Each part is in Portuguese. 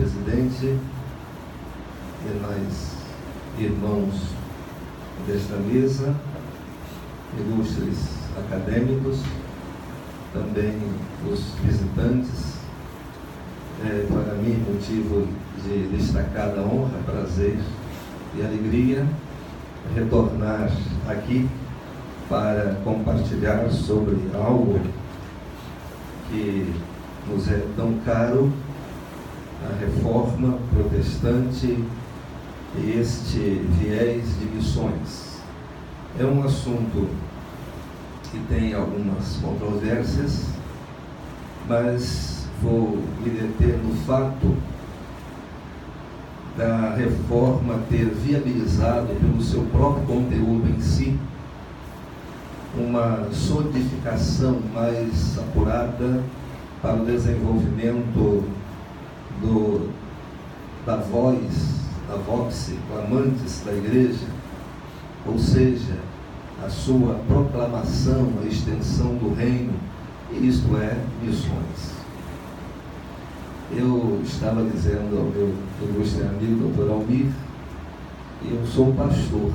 presidente, demais irmãos desta mesa, ilustres acadêmicos, também os visitantes. Para mim, motivo de destacada honra, prazer e alegria retornar aqui para compartilhar sobre algo que nos é tão caro, a reforma protestante e este viés de missões. É um assunto que tem algumas controvérsias, mas vou me deter no fato da reforma ter viabilizado, pelo seu próprio conteúdo em si, uma solidificação mais apurada para o desenvolvimento da vox clamantes da Igreja, ou seja, a sua proclamação, a extensão do reino, e isto é, missões. Eu estava dizendo ao meu ilustre amigo, Dr. Almir, eu sou pastor,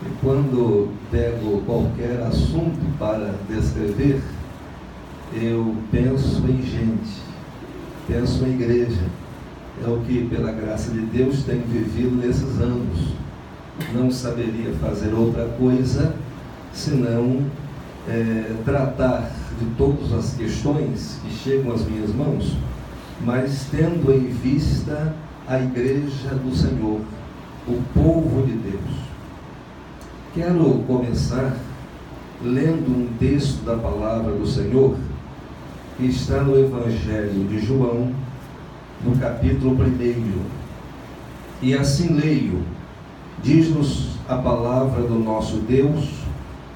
e quando pego qualquer assunto para descrever, eu penso em gente, penso em igreja. É o que, pela graça de Deus, tenho vivido nesses anos. Não saberia fazer outra coisa senão tratar de todas as questões que chegam às minhas mãos, mas tendo em vista a Igreja do Senhor, o povo de Deus. Quero começar lendo um texto da palavra do Senhor, que está no Evangelho de João, no capítulo 1. E assim leio, diz-nos a palavra do nosso Deus,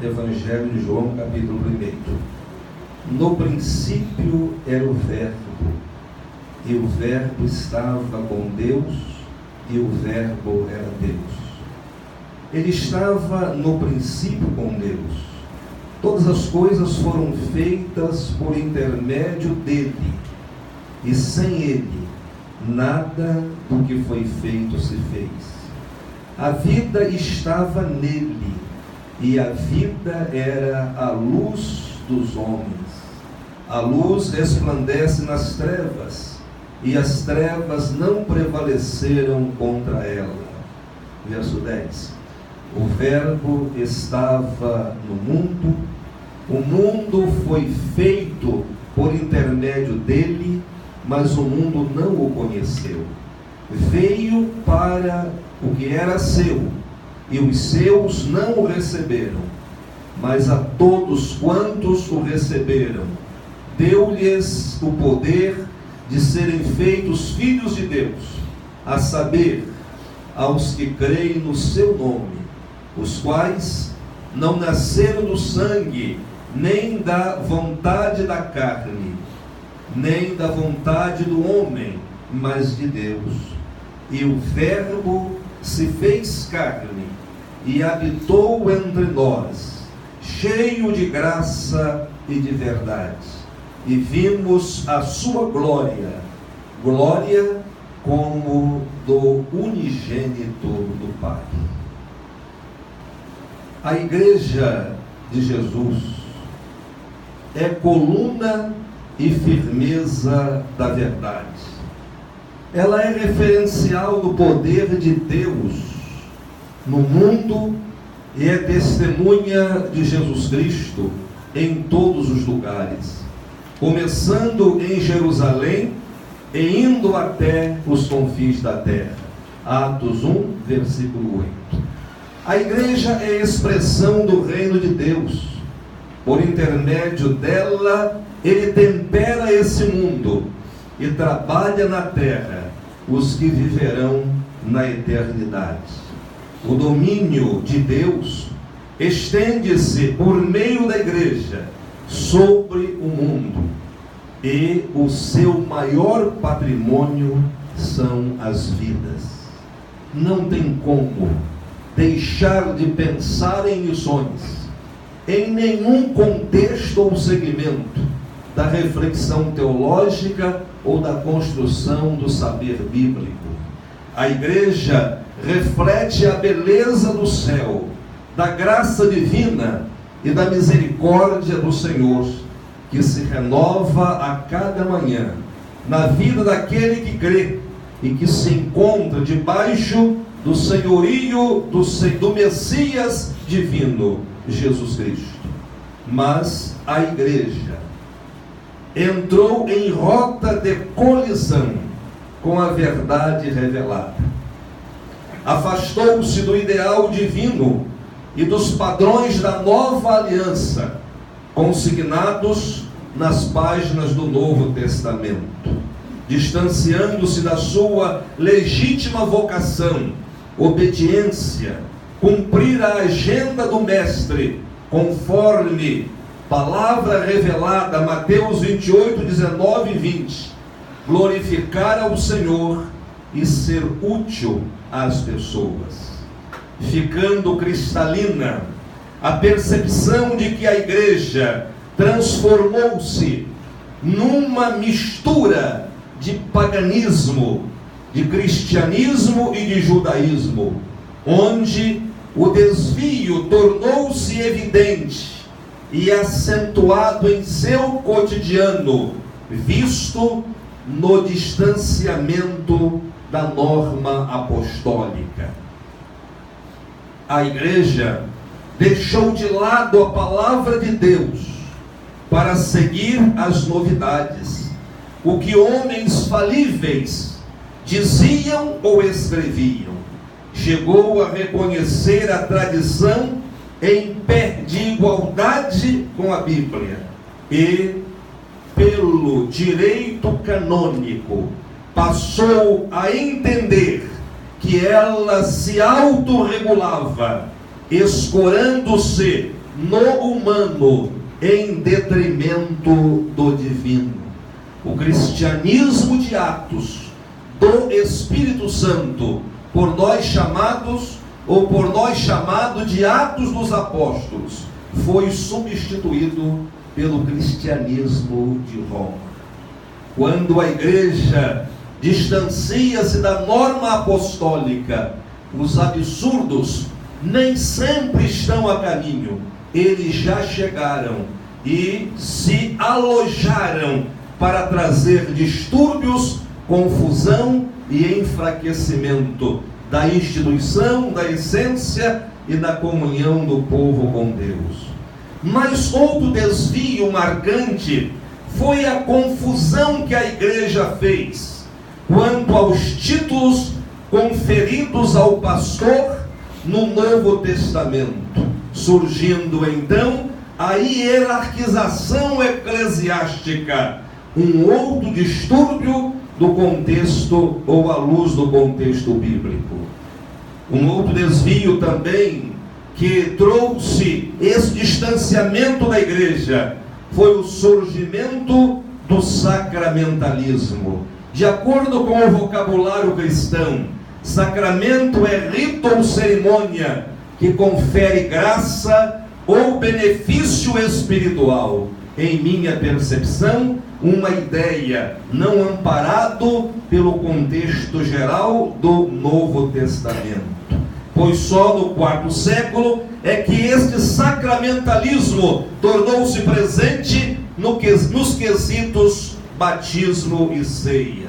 Evangelho de João, capítulo 1. No princípio era o Verbo, e o Verbo estava com Deus, e o Verbo era Deus. Ele estava no princípio com Deus. Todas as coisas foram feitas por intermédio dele, e sem ele, nada do que foi feito se fez. A vida estava nele, e a vida era a luz dos homens. A luz resplandece nas trevas, e as trevas não prevaleceram contra ela. Verso 10. O Verbo estava no mundo, o mundo foi feito por intermédio dele, mas o mundo não o conheceu. Veio para o que era seu, e os seus não o receberam. Mas a todos quantos o receberam, deu-lhes o poder de serem feitos filhos de Deus, a saber, aos que creem no seu nome, os quais não nasceram do sangue, nem da vontade da carne, nem da vontade do homem, mas de Deus. E o Verbo se fez carne e habitou entre nós, cheio de graça e de verdade. E vimos a sua glória, glória como do unigênito do Pai. A Igreja de Jesus é coluna e firmeza da verdade. Ela é referencial do poder de Deus no mundo e é testemunha de Jesus Cristo em todos os lugares, começando em Jerusalém e indo até os confins da terra. Atos 1, versículo 8. A igreja é a expressão do reino de Deus. Por intermédio dela, ele tempera esse mundo e trabalha na terra os que viverão na eternidade. O domínio de Deus estende-se por meio da igreja sobre o mundo, e o seu maior patrimônio são as vidas. Não tem como deixar de pensar em missões em nenhum contexto ou segmento da reflexão teológica ou da construção do saber bíblico. A igreja reflete a beleza do céu, da graça divina e da misericórdia do Senhor, que se renova a cada manhã na vida daquele que crê e que se encontra debaixo do senhorio do Messias divino, Jesus Cristo. Mas a igreja entrou em rota de colisão com a verdade revelada. Afastou-se do ideal divino e dos padrões da nova aliança, consignados nas páginas do Novo Testamento, distanciando-se da sua legítima vocação, obediência, cumprir a agenda do Mestre, conforme palavra revelada, Mateus 28, 19 e 20, glorificar ao Senhor e ser útil às pessoas. Ficando cristalina a percepção de que a igreja transformou-se numa mistura de paganismo, de cristianismo e de judaísmo, onde o desvio tornou-se evidente e acentuado em seu cotidiano, visto no distanciamento da norma apostólica. A igreja deixou de lado a palavra de Deus para seguir as novidades, o que homens falíveis diziam ou escreviam. Chegou a reconhecer a tradição em pé de igualdade com a Bíblia e, pelo direito canônico, passou a entender que ela se autorregulava, escorando-se no humano em detrimento do divino. O cristianismo de Atos do Espírito Santo, por nós chamado de Atos dos Apóstolos, foi substituído pelo cristianismo de Roma. Quando a igreja distancia-se da norma apostólica, os absurdos nem sempre estão a caminho. Eles já chegaram e se alojaram para trazer distúrbios, confusão e enfraquecimento da instituição, da essência e da comunhão do povo com Deus. Mas outro desvio marcante foi a confusão que a igreja fez quanto aos títulos conferidos ao pastor no Novo Testamento, surgindo então a hierarquização eclesiástica, um outro distúrbio do contexto ou à luz do contexto bíblico. Um outro desvio também que trouxe esse distanciamento da igreja foi o surgimento do sacramentalismo. De acordo com o vocabulário cristão, sacramento é rito ou cerimônia que confere graça ou benefício espiritual. Em minha percepção, uma ideia não amparado pelo contexto geral do Novo Testamento. Pois só no quarto século é que este sacramentalismo tornou-se presente nos quesitos batismo e ceia.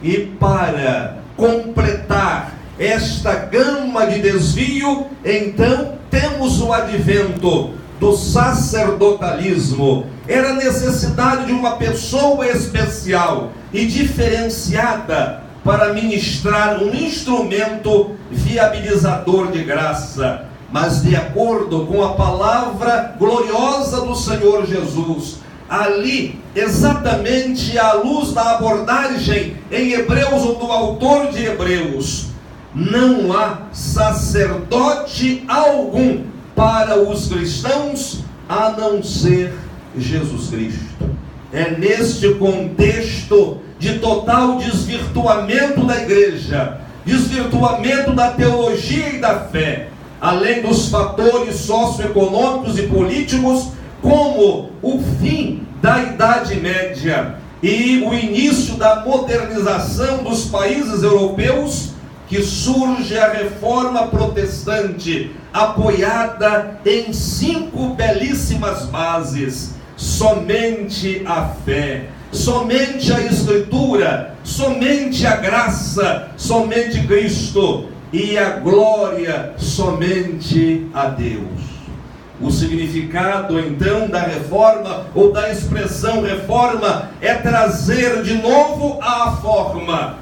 E para completar esta gama de desvio, então temos o advento do sacerdotalismo. Era necessidade de uma pessoa especial e diferenciada para ministrar um instrumento viabilizador de graça. Mas de acordo com a palavra gloriosa do Senhor Jesus, ali, exatamente à luz da abordagem em Hebreus, ou do autor de Hebreus, não há sacerdote algum para os cristãos a não ser Jesus Cristo. É neste contexto de total desvirtuamento da igreja, desvirtuamento da teologia e da fé, além dos fatores socioeconômicos e políticos, como o fim da Idade Média e o início da modernização dos países europeus, que surge a reforma protestante, apoiada em 5 belíssimas bases: somente a fé, somente a Escritura, somente a graça, somente Cristo, e a glória somente a Deus. O significado então da reforma, ou da expressão reforma, é trazer de novo à forma,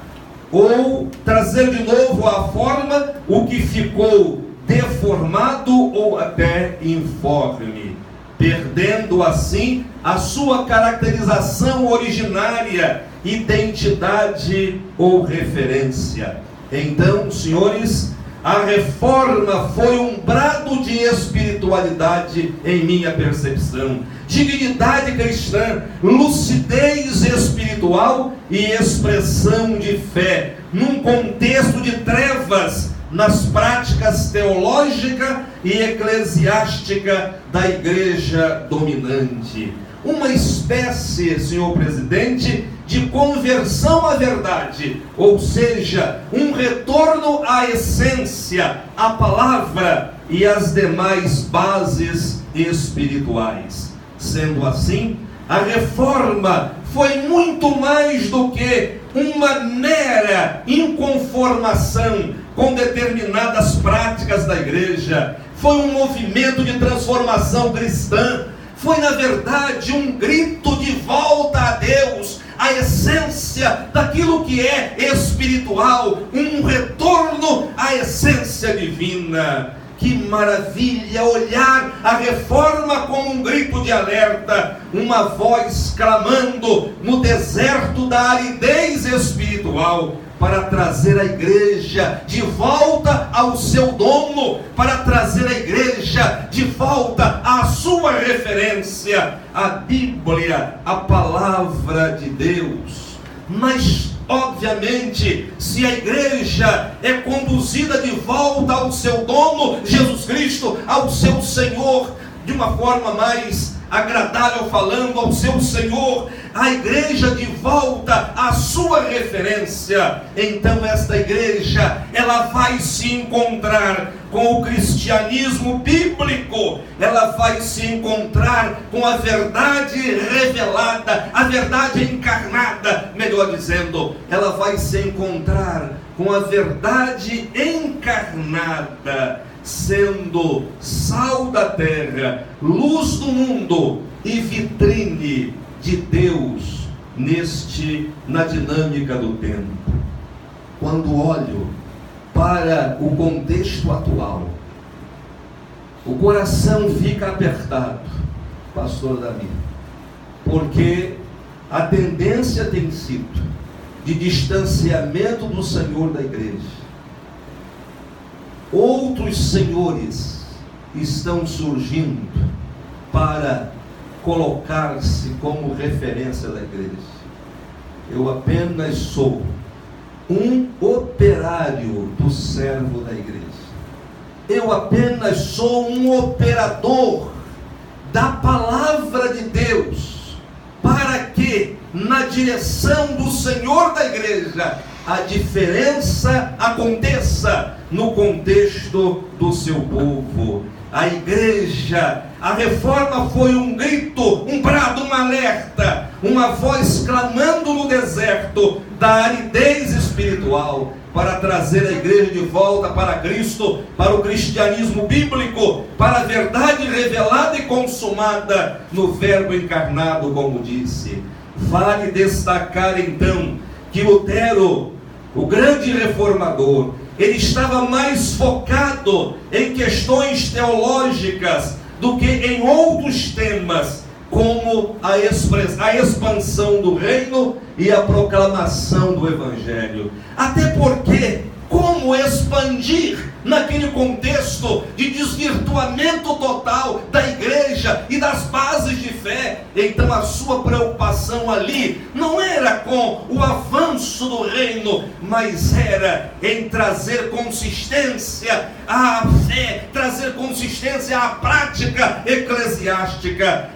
ou trazer de novo à forma o que ficou deformado ou até informe, perdendo assim a sua caracterização originária, identidade ou referência. Então, senhores, a reforma foi um brado de espiritualidade em minha percepção, dignidade cristã, lucidez espiritual e expressão de fé, num contexto de trevas nas práticas teológica e eclesiástica da igreja dominante. Uma espécie, senhor presidente, de conversão à verdade, ou seja, um retorno à essência, à palavra e às demais bases espirituais. Sendo assim, a reforma foi muito mais do que uma mera inconformação com determinadas práticas da igreja. Foi um movimento de transformação cristã. Foi, na verdade, um grito de volta a Deus, a essência daquilo que é espiritual, um retorno à essência divina. Que maravilha olhar a reforma como um grito de alerta, uma voz clamando no deserto da aridez espiritual, para trazer a igreja de volta ao seu dono, para trazer a igreja de volta à sua referência, a Bíblia, a palavra de Deus. Mas, obviamente, se a igreja é conduzida de volta ao seu dono, Jesus Cristo, ao seu Senhor, de uma forma mais agradável falando, ao seu Senhor, a igreja de volta à sua referência, então esta igreja, ela vai se encontrar com o cristianismo bíblico, ela vai se encontrar com a verdade revelada, a verdade encarnada, melhor dizendo, ela vai se encontrar com a verdade encarnada, sendo sal da terra, luz do mundo e vitrine de Deus na dinâmica do tempo. Quando olho para o contexto atual, o coração fica apertado, pastor Davi, porque a tendência tem sido de distanciamento do Senhor da igreja. Outros senhores estão surgindo para colocar-se como referência da igreja. Eu apenas sou um operário do servo da igreja. Eu apenas sou um operador da palavra de Deus, para que na direção do Senhor da igreja a diferença aconteça no contexto do seu povo. A igreja, a reforma foi um grito, um brado, um alerta, uma voz clamando no deserto da aridez espiritual, para trazer a igreja de volta para Cristo, para o cristianismo bíblico, para a verdade revelada e consumada no Verbo encarnado, como disse. Vale destacar então que Lutero, o grande reformador, ele estava mais focado em questões teológicas do que em outros temas, como a expansão do reino e a proclamação do evangelho. Até porque, como expandir naquele contexto de desvirtuamento total da igreja e das bases de fé? Então a sua preocupação ali não era com o avanço do reino, mas era em trazer consistência à fé, trazer consistência à prática eclesiástica.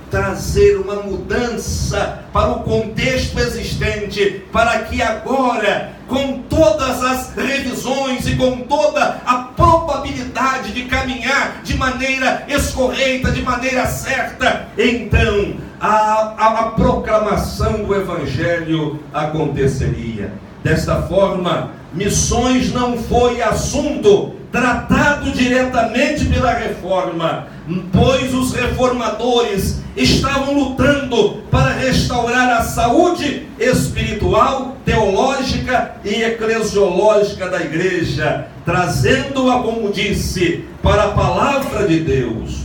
trazer uma mudança para o contexto existente, para que agora, com todas as revisões e com toda a probabilidade de caminhar de maneira escorreita, de maneira certa, então a proclamação do Evangelho aconteceria. Desta forma, missões não foi assunto tratado diretamente pela reforma, pois os reformadores estavam lutando para restaurar a saúde espiritual, teológica e eclesiológica da igreja, trazendo-a, como disse, para a palavra de Deus.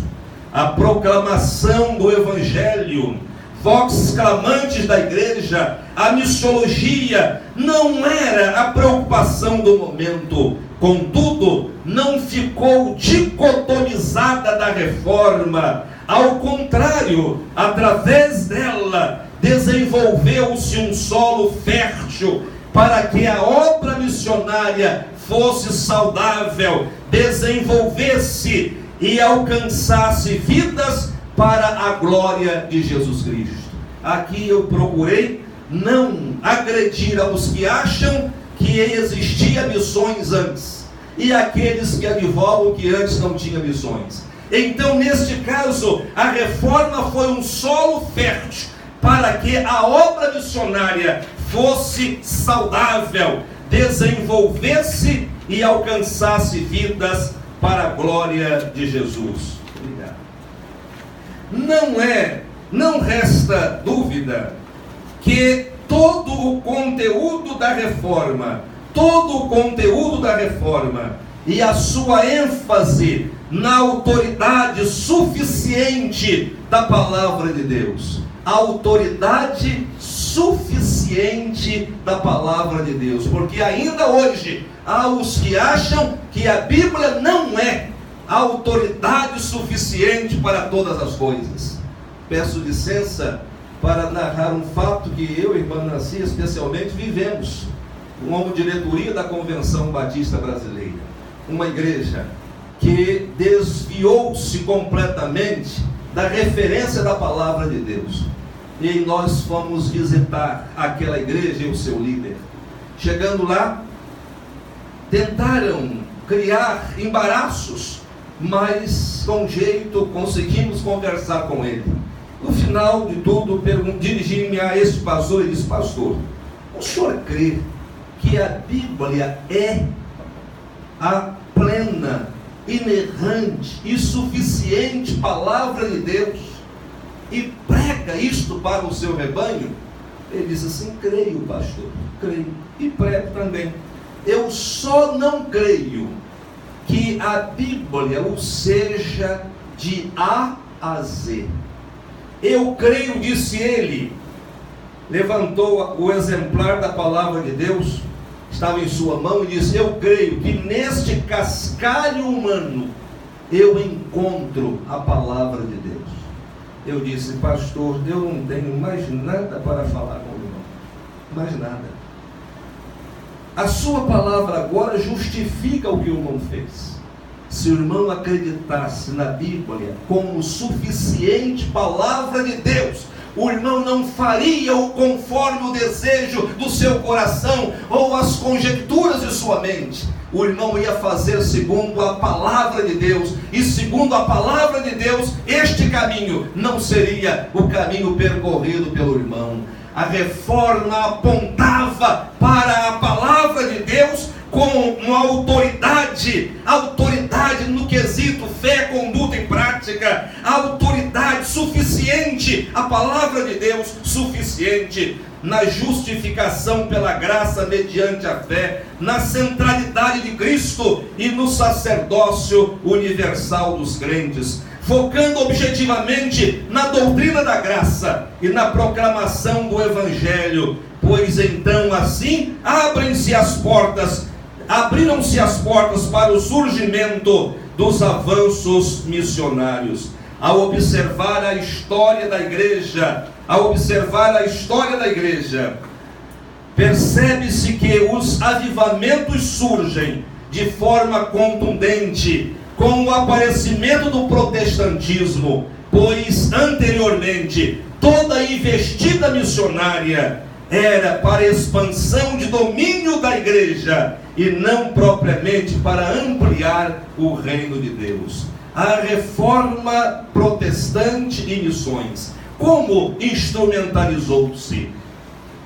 A proclamação do Evangelho, vox clamantes da igreja, a missiologia não era a preocupação do momento. Contudo, não ficou dicotomizada da reforma. Ao contrário, através dela, desenvolveu-se um solo fértil para que a obra missionária fosse saudável, desenvolvesse e alcançasse vidas para a glória de Jesus Cristo. Aqui eu procurei não agredir aos que acham que existia missões antes, e aqueles que advogam que antes não tinha missões. Então, neste caso, a reforma foi um solo fértil para que a obra missionária fosse saudável, desenvolvesse e alcançasse vidas para a glória de Jesus. Obrigado. Não resta dúvida que todo o conteúdo da reforma e a sua ênfase na autoridade suficiente da palavra de Deus. A autoridade suficiente da palavra de Deus. Porque ainda hoje há os que acham que a Bíblia não é a autoridade suficiente para todas as coisas. Peço licença para narrar um fato que eu e a irmã Nancy especialmente vivemos, como diretoria da Convenção Batista Brasileira. Uma igreja que desviou-se completamente da referência da palavra de Deus. E nós fomos visitar aquela igreja e o seu líder. Chegando lá, tentaram criar embaraços, mas com jeito conseguimos conversar com ele. No final de tudo, dirigi-me a este pastor e disse: pastor, o senhor crê que a Bíblia é a plena, inerrante e suficiente palavra de Deus e prega isto para o seu rebanho? Ele disse assim: creio, pastor, creio e prego também. Eu só não creio que a Bíblia o seja de A a Z. Eu creio, disse ele, levantou o exemplar da palavra de Deus, estava em sua mão, e disse: eu creio que neste cascalho humano eu encontro a palavra de Deus. Eu disse: pastor, eu não tenho mais nada para falar com o irmão, mais nada. A sua palavra agora justifica o que o irmão fez. Se o irmão acreditasse na Bíblia como suficiente palavra de Deus, o irmão não faria o conforme o desejo do seu coração ou as conjecturas de sua mente. O irmão ia fazer segundo a palavra de Deus, e segundo a palavra de Deus, este caminho não seria o caminho percorrido pelo irmão. A reforma apontava para a palavra de Deus com uma autoridade no quesito fé, conduta e prática, autoridade suficiente, a palavra de Deus suficiente na justificação pela graça mediante a fé, na centralidade de Cristo e no sacerdócio universal dos crentes, focando objetivamente na doutrina da graça e na proclamação do Evangelho, pois então assim abriram-se as portas para o surgimento dos avanços missionários. Ao observar a história da igreja, percebe-se que os avivamentos surgem de forma contundente com o aparecimento do protestantismo, pois anteriormente toda a investida missionária era para a expansão de domínio da igreja e não propriamente para ampliar o reino de Deus. A reforma protestante e missões, como instrumentalizou-se?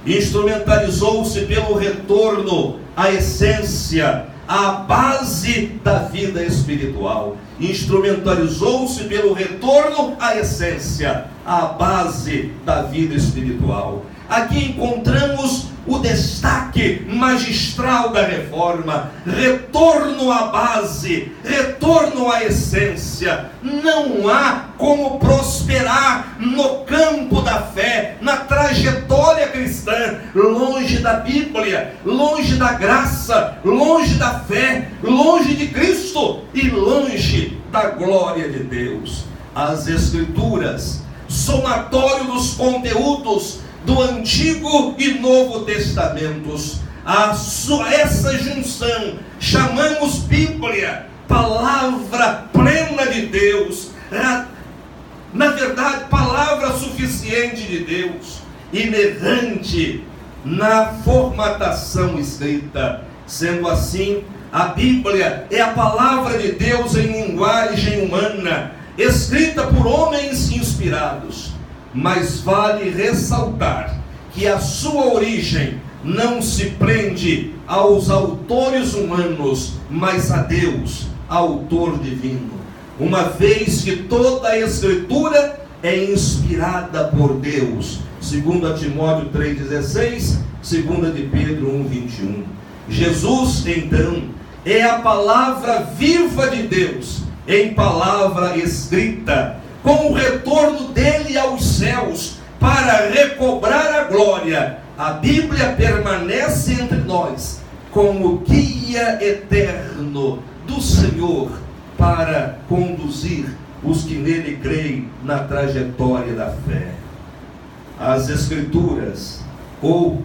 Instrumentalizou-se pelo retorno à essência, à base da vida espiritual. Instrumentalizou-se pelo retorno à essência, à base da vida espiritual. Aqui encontramos o destaque magistral da reforma: retorno à base, retorno à essência. Não há como prosperar no campo da fé, na trajetória cristã, longe da Bíblia, longe da graça, longe da fé, longe de Cristo e longe da glória de Deus. As Escrituras, somatório dos conteúdos do Antigo e Novo Testamentos, essa junção chamamos Bíblia, palavra plena de Deus, na verdade, palavra suficiente de Deus, inerrante na formatação escrita. Sendo assim, a Bíblia é a palavra de Deus em linguagem humana, escrita por homens inspirados. Mas vale ressaltar que a sua origem não se prende aos autores humanos, mas a Deus, autor divino, uma vez que toda a Escritura é inspirada por Deus, 2 Timóteo 3,16, 2 de Pedro 1,21. Jesus, então, é a palavra viva de Deus, em palavra escrita, com o retorno dele aos céus, para recobrar a glória. A Bíblia permanece entre nós, como guia eterno do Senhor, para conduzir os que nele creem na trajetória da fé. As Escrituras, ou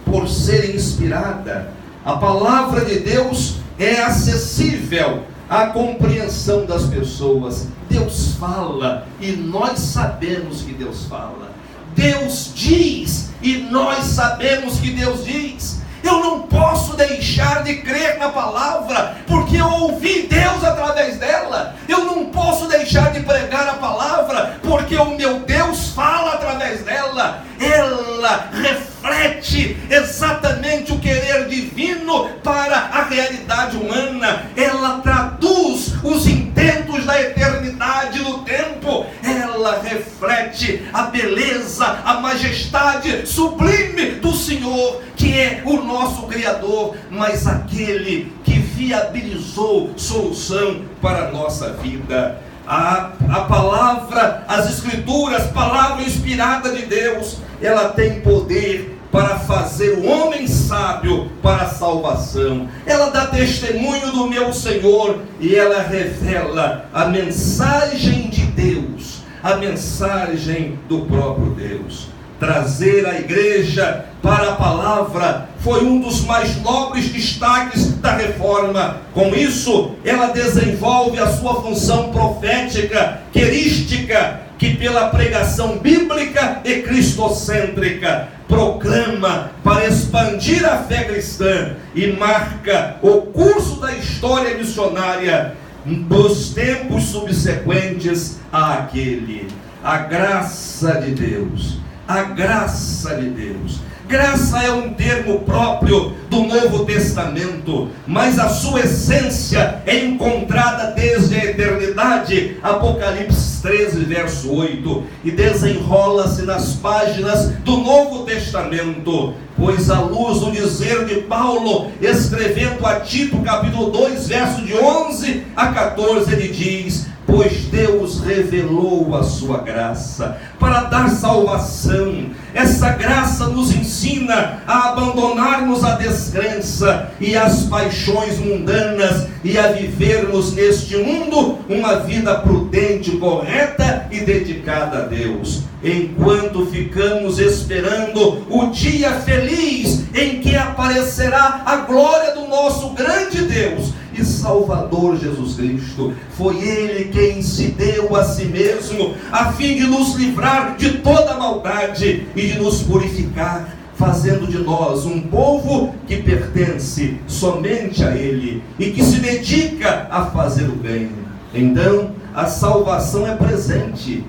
por ser inspirada, a palavra de Deus é acessível à compreensão das pessoas. Deus fala e nós sabemos que Deus fala. Deus diz e nós sabemos que Deus diz. Eu não posso deixar de crer na palavra, porque eu ouvi Deus através dela. Eu não posso deixar de pregar a palavra, porque o meu Deus fala através dela. Ela reflete exatamente o querer divino para a realidade humana. Ela traduz os intentos da eternidade no tempo. Ela reflete a beleza, a majestade sublime do Senhor, que é o nosso Criador, mas aquele que viabilizou solução para a nossa vida. A palavra, as Escrituras, palavra inspirada de Deus, ela tem poder para fazer o homem sábio para a salvação. Ela dá testemunho do meu Senhor e ela revela a mensagem de Deus, a mensagem do próprio Deus. Trazer a igreja para a palavra foi um dos mais nobres destaques da reforma. Com isso, ela desenvolve a sua função profética, querística, que pela pregação bíblica e cristocêntrica proclama para expandir a fé cristã e marca o curso da história missionária dos tempos subsequentes àquele. A graça de Deus. A graça de Deus. Graça é um termo próprio do Novo Testamento, mas a sua essência é encontrada desde a eternidade. Apocalipse 13, verso 8, e desenrola-se nas páginas do Novo Testamento, pois à luz do dizer de Paulo, escrevendo a Tito, capítulo 2, verso de 11 a 14, ele diz: pois Deus revelou a sua graça para dar salvação. Essa graça nos ensina a abandonarmos a descrença e as paixões mundanas e a vivermos neste mundo uma vida prudente, correta e dedicada a Deus, enquanto ficamos esperando o dia feliz em que aparecerá a glória do nosso grande Deus e Salvador Jesus Cristo. Foi Ele quem se deu a si mesmo, a fim de nos livrar de toda maldade e de nos purificar, fazendo de nós um povo que pertence somente a Ele e que se dedica a fazer o bem. Então, a salvação é presente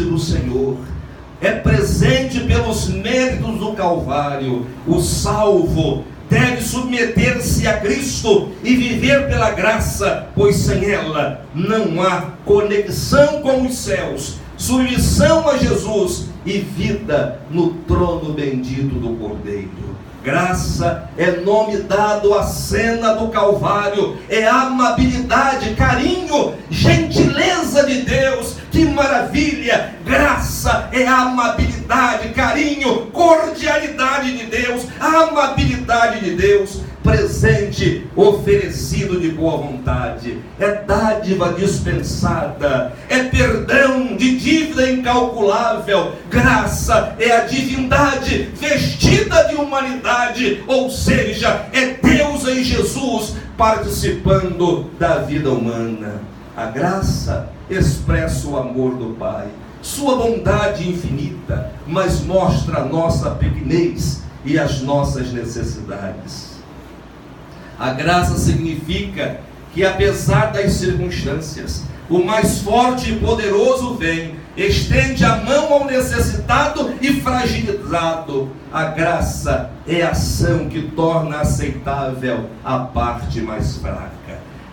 do Senhor, é presente pelos méritos do Calvário. O salvo deve submeter-se a Cristo e viver pela graça, pois sem ela não há conexão com os céus, submissão a Jesus e vida no trono bendito do Cordeiro. Graça é nome dado à cena do Calvário, é amabilidade, carinho, gentileza de Deus. Que maravilha! Graça é amabilidade, carinho, cordialidade de Deus, amabilidade de Deus, presente oferecido de boa vontade, é dádiva dispensada, é perdão de dívida incalculável. Graça é a divindade vestida de humanidade, ou seja, é Deus em Jesus participando da vida humana. A graça expressa o amor do Pai, sua bondade infinita, mas mostra a nossa pequenez e as nossas necessidades. A graça significa que, apesar das circunstâncias, o mais forte e poderoso vem, estende a mão ao necessitado e fragilizado. A graça é a ação que torna aceitável a parte mais fraca.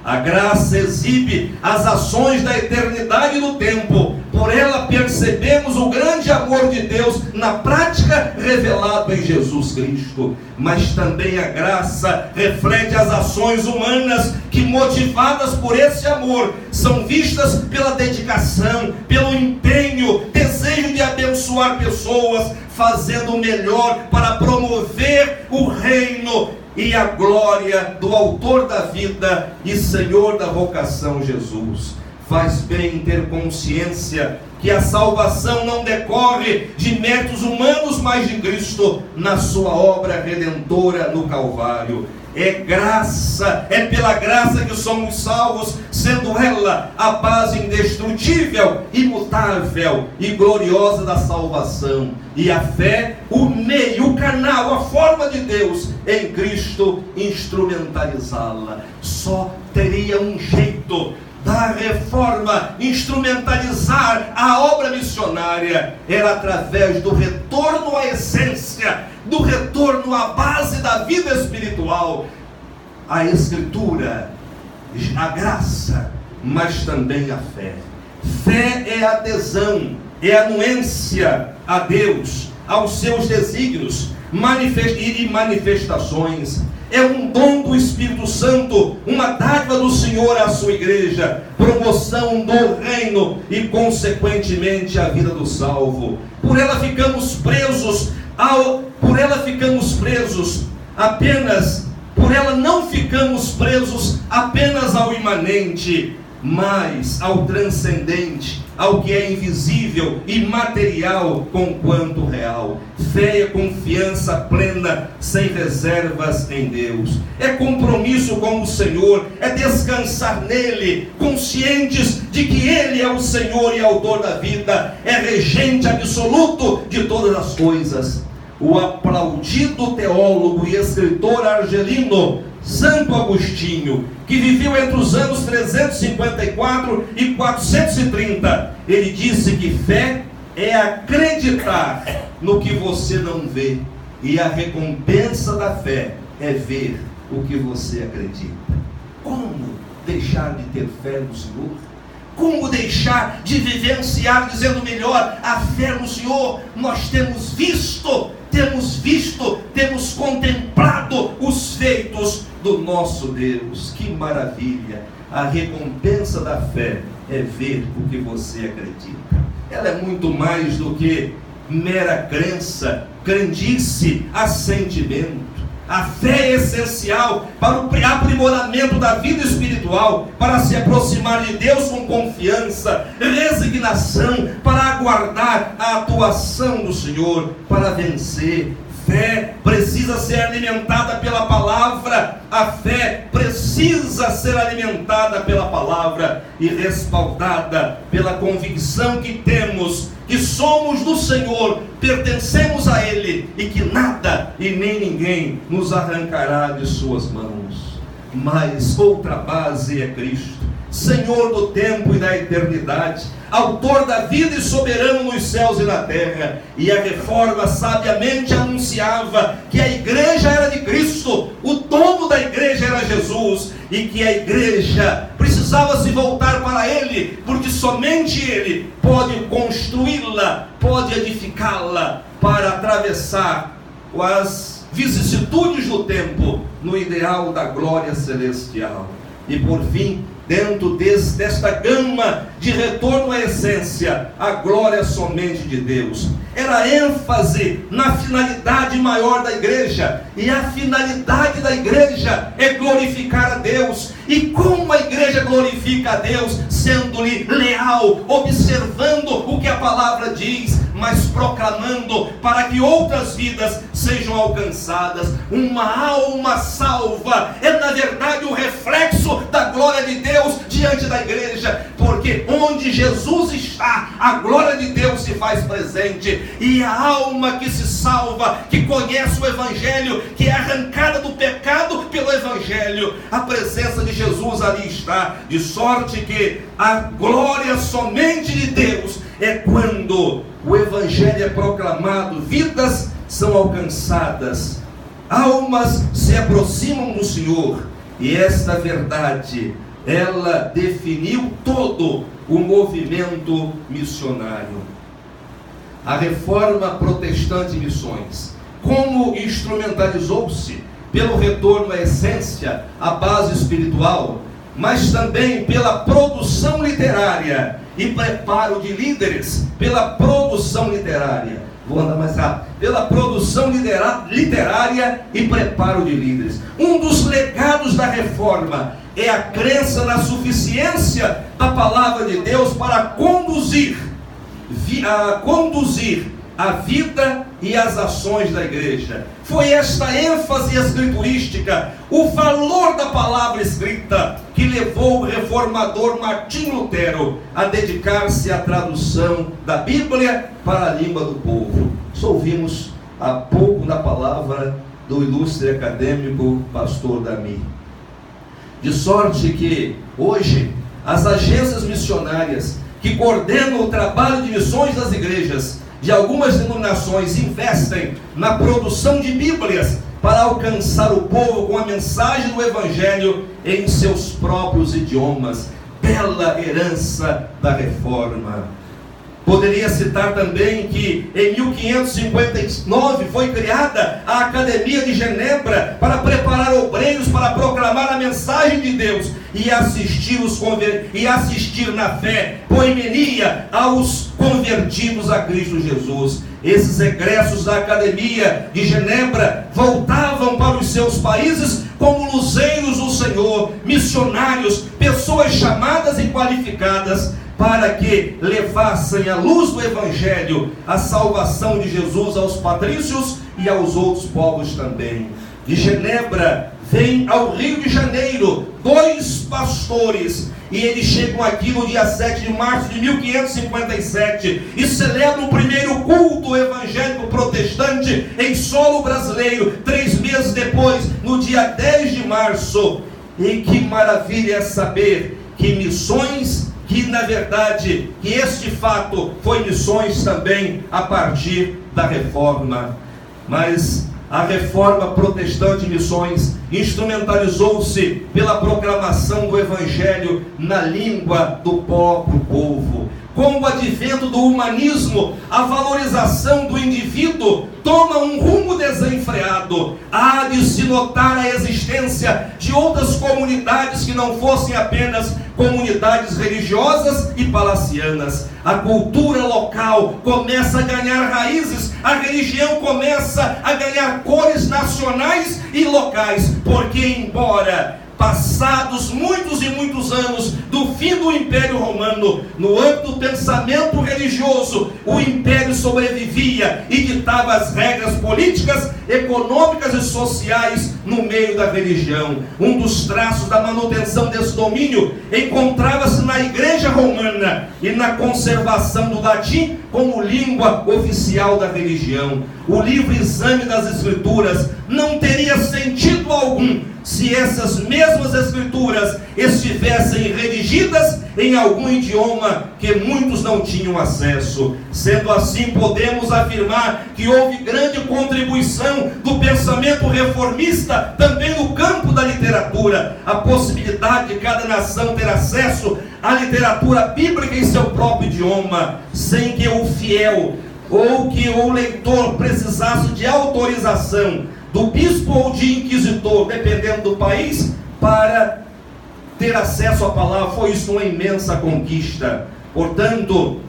A graça exibe as ações da eternidade do tempo. Por ela percebemos o grande amor de Deus na prática revelado em Jesus Cristo. Mas também a graça reflete as ações humanas que, motivadas por esse amor, são vistas pela dedicação, pelo empenho, desejo de abençoar pessoas, fazendo o melhor para promover o reino e a glória do autor da vida e Senhor da vocação, Jesus. Faz bem ter consciência que a salvação não decorre de méritos humanos, mas de Cristo na sua obra redentora no Calvário. É graça, é pela graça que somos salvos, sendo ela a base indestrutível, imutável e gloriosa da salvação. E a fé, o meio, o canal, a forma de Deus em Cristo instrumentalizá-la. Só teria um jeito da reforma instrumentalizar a obra missionária, era através do retorno à essência, do retorno à base da vida espiritual, a Escritura, a graça, mas também a fé. Fé é adesão, é anuência a Deus, aos seus desígnios e manifestações. É um dom do Espírito Santo, uma dádiva do Senhor à sua igreja, promoção do reino e, consequentemente, a vida do salvo. Por ela ficamos presos por ela não ficamos presos apenas ao imanente, mas ao transcendente, ao que é invisível e material conquanto real. Fé é confiança plena, sem reservas em Deus. É compromisso com o Senhor, é descansar nele, conscientes de que Ele é o Senhor e autor da vida, é regente absoluto de todas as coisas. O aplaudido teólogo e escritor argelino Santo Agostinho, que viveu entre os anos 354 e 430, ele disse que fé é acreditar no que você não vê, e a recompensa da fé é ver o que você acredita. Como deixar de ter fé no Senhor? Como deixar de vivenciar, dizendo melhor, a fé no Senhor? Nós temos visto, temos contemplado os feitos do nosso Deus. Que maravilha! A recompensa da fé é ver o que você acredita. Ela é muito mais do que mera crença, crendice, assentimento. A fé é essencial para o aprimoramento da vida espiritual, para se aproximar de Deus com confiança, resignação, para aguardar a atuação do Senhor, para vencer. Fé precisa ser alimentada pela palavra, a fé precisa precisa ser alimentada pela palavra e respaldada pela convicção que temos que somos do Senhor, pertencemos a Ele e que nada e nem ninguém nos arrancará de suas mãos. Mas outra base é Cristo, Senhor do tempo e da eternidade, autor da vida e soberano nos céus e na terra. E a Reforma sabiamente anunciava que a igreja era de Cristo, o dono da igreja era Jesus, e que a igreja precisava se voltar para Ele, porque somente Ele pode construí-la, pode edificá-la para atravessar as vicissitudes do tempo no ideal da glória celestial. E por fim, dentro desta gama de retorno à essência, a glória somente de Deus. Era ênfase na finalidade maior da igreja, e a finalidade da igreja é glorificar a Deus. E como a igreja glorifica a Deus? Sendo-lhe leal, observando o que a palavra diz, mas proclamando para que outras vidas sejam alcançadas. Uma alma salva é na verdade o reflexo da glória de Deus diante da igreja, porque onde Jesus está, a glória de Deus se faz presente. E a alma que se salva, que conhece o Evangelho, que é arrancada do pecado pelo Evangelho, a presença de Jesus ali está, de sorte que a glória somente de Deus é quando o Evangelho é proclamado, vidas são alcançadas, almas se aproximam do Senhor. E esta verdade, ela definiu todo o movimento missionário. A Reforma Protestante Missões, como instrumentalizou-se pelo retorno à essência, à base espiritual, mas também pela produção literária e preparo de líderes, pela produção literária. Vou andar mais rápido. Pela produção literária e preparo de líderes. Um dos legados da Reforma é a crença na suficiência da palavra de Deus para conduzir a vida e as ações da igreja. Foi esta ênfase escriturística, o valor da palavra escrita, que levou o reformador Martinho Lutero a dedicar-se à tradução da Bíblia para a língua do povo. Só ouvimos há pouco na palavra do ilustre acadêmico pastor Dami. De sorte que hoje as agências missionárias que coordenam o trabalho de missões das igrejas de algumas denominações investem na produção de Bíblias para alcançar o povo com a mensagem do Evangelho em seus próprios idiomas. Bela herança da Reforma. Poderia citar também que em 1559 foi criada a Academia de Genebra para preparar obreiros para proclamar a mensagem de Deus e assistir na fé, poimenia, aos convertidos a Cristo Jesus. Esses egressos da Academia de Genebra voltavam para os seus países como luzeiros do Senhor, missionários, pessoas chamadas e qualificadas para que levassem a luz do Evangelho, a salvação de Jesus aos patrícios e aos outros povos também. De Genebra vem ao Rio de Janeiro 2 pastores, e eles chegam aqui no dia 7 de março de 1557 e celebram o primeiro culto evangélico protestante em solo brasileiro, 3 meses depois, no dia 10 de março. E que maravilha é saber que missões, que na verdade, que este fato foi missões também a partir da Reforma. Mas a Reforma Protestante Missões instrumentalizou-se pela proclamação do Evangelho na língua do próprio povo. Com o advento do humanismo, a valorização do indivíduo toma um rumo desenfreado. Há de se notar a existência de outras comunidades que não fossem apenas comunidades religiosas e palacianas. A cultura local começa a ganhar raízes, a religião começa a ganhar cores nacionais e locais, porque embora passados muitos e muitos anos do fim do Império Romano, no âmbito do pensamento religioso, o Império sobrevivia e ditava as regras políticas, econômicas e sociais no meio da religião. Um dos traços da manutenção desse domínio encontrava-se na Igreja Romana e na conservação do latim como língua oficial da religião. O livre exame das Escrituras não teria sentido algum se essas mesmas Escrituras estivessem redigidas em algum idioma que muitos não tinham acesso. Sendo assim, podemos afirmar que houve grande contribuição do pensamento reformista também no campo da literatura. A possibilidade de cada nação ter acesso à literatura bíblica em seu próprio idioma, sem que o fiel ou que o leitor precisasse de autorização do bispo ou de inquisitor, dependendo do país, para ter acesso à palavra. Foi isso uma imensa conquista. Portanto,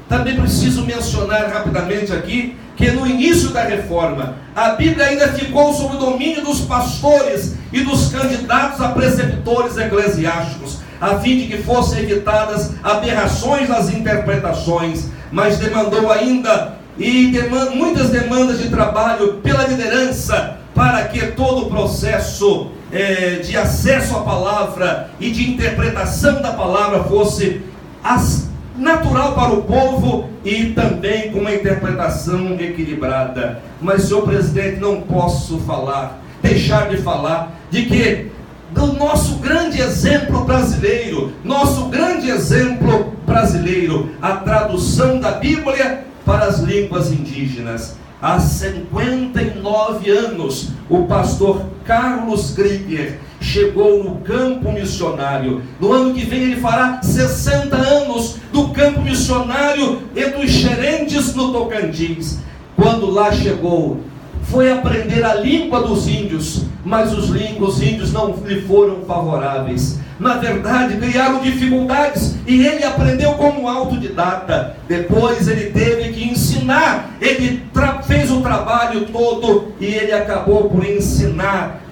também preciso mencionar rapidamente aqui que no início da reforma, a Bíblia ainda ficou sob o domínio dos pastores e dos candidatos a preceptores eclesiásticos, a fim de que fossem evitadas aberrações nas interpretações, mas demandou ainda muitas demandas de trabalho pela liderança, para que todo o processo de acesso à palavra e de interpretação da palavra fosse natural para o povo e também com uma interpretação equilibrada. Mas, senhor presidente, não posso deixar de falar de que do nosso grande exemplo brasileiro, a tradução da Bíblia para as línguas indígenas. Há 59 anos, o pastor Carlos Krieger chegou no campo missionário. No ano que vem ele fará 60 anos do campo missionário e dos Xerendes no Tocantins. Quando lá chegou, foi aprender a língua dos índios, mas os índios não lhe foram favoráveis. Na verdade, criaram dificuldades e ele aprendeu como autodidata. Depois ele teve que ensinar, ele fez o trabalho todo e ele acabou por ensinar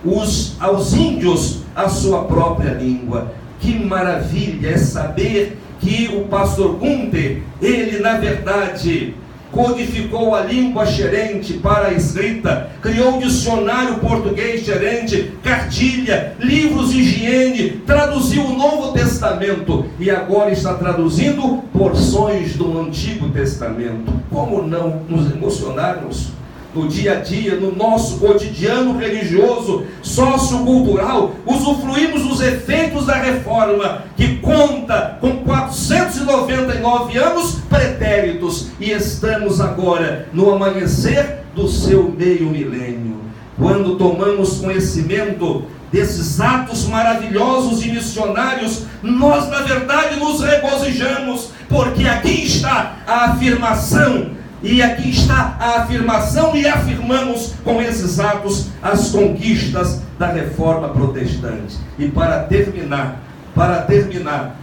aos índios a sua própria língua. Que maravilha é saber que o pastor Gunther, ele na verdade codificou a língua xerente para a escrita, criou um dicionário português xerente, cartilha, livros de higiene, traduziu o Novo Testamento e agora está traduzindo porções do Antigo Testamento. Como não nos emocionarmos no dia a dia, no nosso cotidiano religioso, sociocultural, usufruímos dos efeitos da reforma, que conta com 499 anos pretéritos, e estamos agora no amanhecer do seu meio milênio. Quando tomamos conhecimento desses atos maravilhosos e missionários, nós na verdade nos regozijamos, porque aqui está a afirmação. E aqui está a afirmação, e afirmamos com esses atos as conquistas da reforma protestante. E para terminar,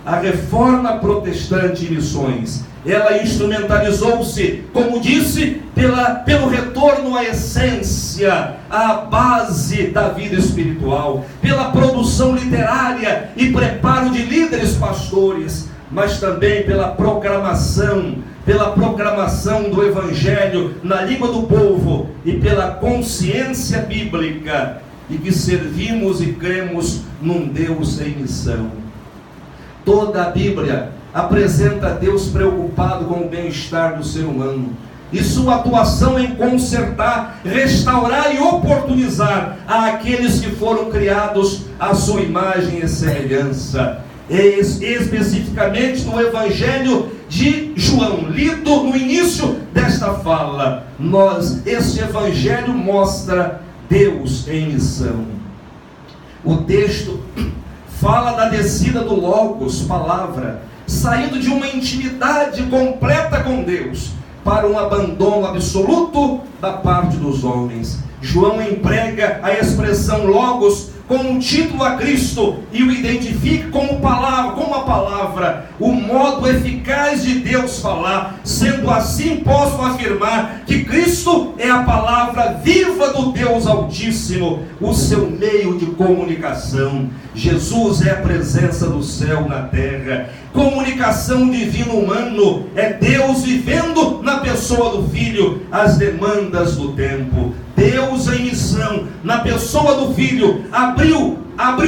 a reforma protestante em missões, ela instrumentalizou-se, como disse, pelo retorno à essência, à base da vida espiritual, pela produção literária e preparo de líderes pastores, mas também pela proclamação do Evangelho na língua do povo e pela consciência bíblica de que servimos e cremos num Deus em missão. Toda a Bíblia apresenta Deus preocupado com o bem-estar do ser humano e sua atuação em consertar, restaurar e oportunizar aqueles que foram criados à sua imagem e semelhança. Especificamente no Evangelho de João, lido no início desta fala, este Evangelho mostra Deus em missão. O texto fala da descida do Logos, palavra, saindo de uma intimidade completa com Deus para um abandono absoluto da parte dos homens. João emprega a expressão Logos com um título a Cristo e o identifique como palavra, como a palavra, o modo eficaz de Deus falar. Sendo assim, posso afirmar que Cristo é a palavra viva do Deus Altíssimo, o seu meio de comunicação. Jesus é a presença do céu na terra. Comunicação divino-humano é Deus vivendo na pessoa do Filho as demandas do tempo. Deus em missão na pessoa do Filho abriu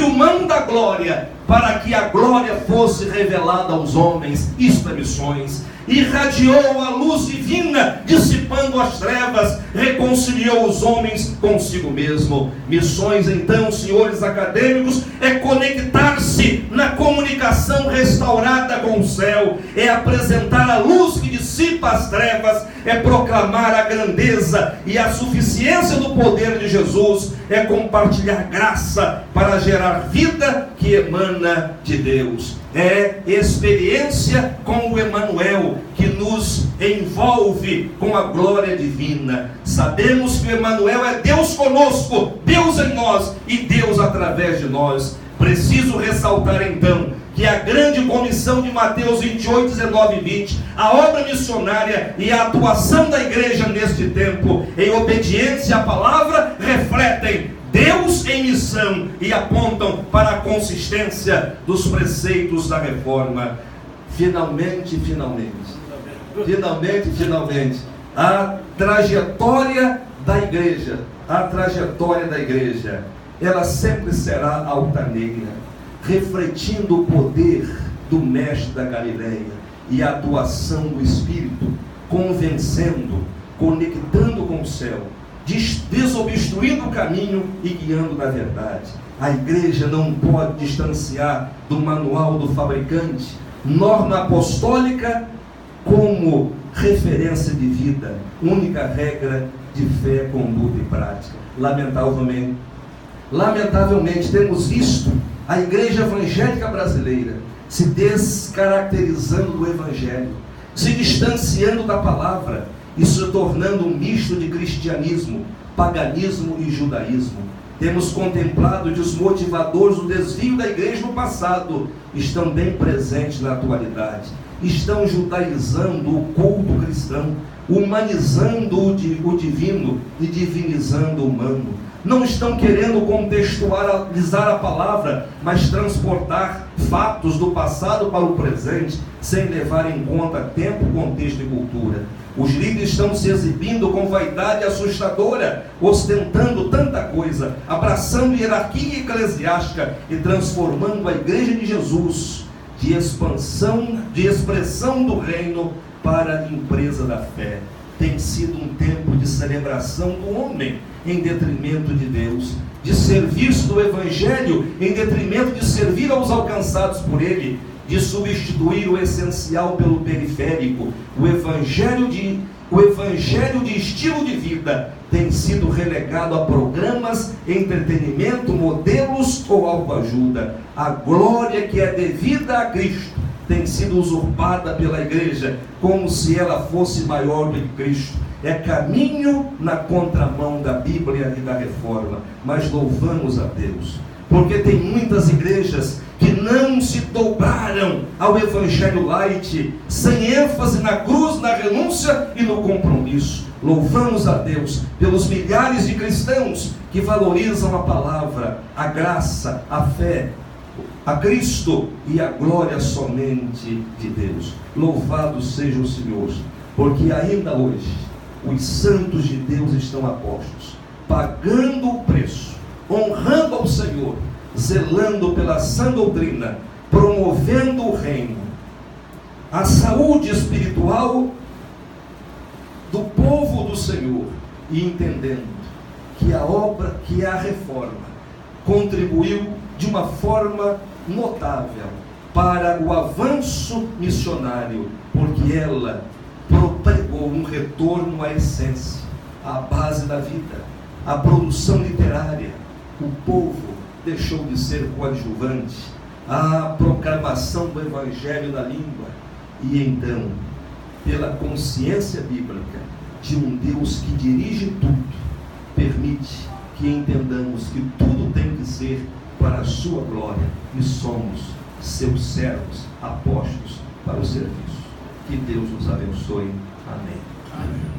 mão da glória para que a glória fosse revelada aos homens. Isto é missões. Irradiou a luz divina, dissipando as trevas, reconciliou os homens consigo mesmo. Missões, então, senhores acadêmicos, é conectar-se na comunicação restaurada com o céu, é apresentar a luz que dissipa as trevas, é proclamar a grandeza e a suficiência do poder de Jesus, é compartilhar graça para gerar vida que emana de Deus. É experiência com o Emanuel, que nos envolve com a glória divina. Sabemos que o Emanuel é Deus conosco, Deus em nós e Deus através de nós. Preciso ressaltar então que a grande comissão de Mateus 28, 19 e 20, a obra missionária e a atuação da igreja neste tempo, em obediência à palavra, refletem Deus em missão e apontam para a consistência dos preceitos da reforma. Finalmente, a trajetória da igreja, ela sempre será altaneira, refletindo o poder do Mestre da Galileia e a atuação do Espírito, convencendo, conectando com o céu, desobstruindo o caminho e guiando na verdade. A igreja não pode distanciar do manual do fabricante, norma apostólica como referência de vida, única regra de fé, conduta e prática. Lamentavelmente temos visto a igreja evangélica brasileira se descaracterizando do evangelho, se distanciando da palavra e se tornando um misto de cristianismo, paganismo e judaísmo. Temos contemplado que os motivadores do desvio da igreja no passado estão bem presentes na atualidade. Estão judaizando o culto cristão, humanizando o divino e divinizando o humano. Não estão querendo contextualizar a palavra, mas transportar fatos do passado para o presente, sem levar em conta tempo, contexto e cultura. Os líderes estão se exibindo com vaidade assustadora, ostentando tanta coisa, abraçando hierarquia eclesiástica e transformando a igreja de Jesus de expressão do reino para a empresa da fé. Tem sido um tempo de celebração do homem em detrimento de Deus, de serviço do evangelho em detrimento de servir aos alcançados por ele, de substituir o essencial pelo periférico. O evangelho de estilo de vida tem sido relegado a programas, entretenimento, modelos ou autoajuda. A glória que é devida a Cristo tem sido usurpada pela igreja, como se ela fosse maior do que Cristo. É caminho na contramão da Bíblia e da reforma, mas louvamos a Deus, porque tem muitas igrejas que não se dobraram ao evangelho light, sem ênfase na cruz, na renúncia e no compromisso. Louvamos a Deus pelos milhares de cristãos que valorizam a palavra, a graça, a fé, a Cristo e a glória somente de Deus. Louvado seja o Senhor, porque ainda hoje os santos de Deus estão apostos, pagando o preço, honrando ao Senhor, zelando pela sã doutrina, promovendo o reino, a saúde espiritual do povo do Senhor, e entendendo que a reforma contribuiu de uma forma notável para o avanço missionário, porque ela propagou um retorno à essência, à base da vida, à produção literária. O povo deixou de ser coadjuvante, a proclamação do evangelho na língua, e então, pela consciência bíblica de um Deus que dirige tudo, permite que entendamos que tudo tem que ser para a sua glória e somos seus servos, apostos para o serviço. Que Deus nos abençoe. Amém. Amém.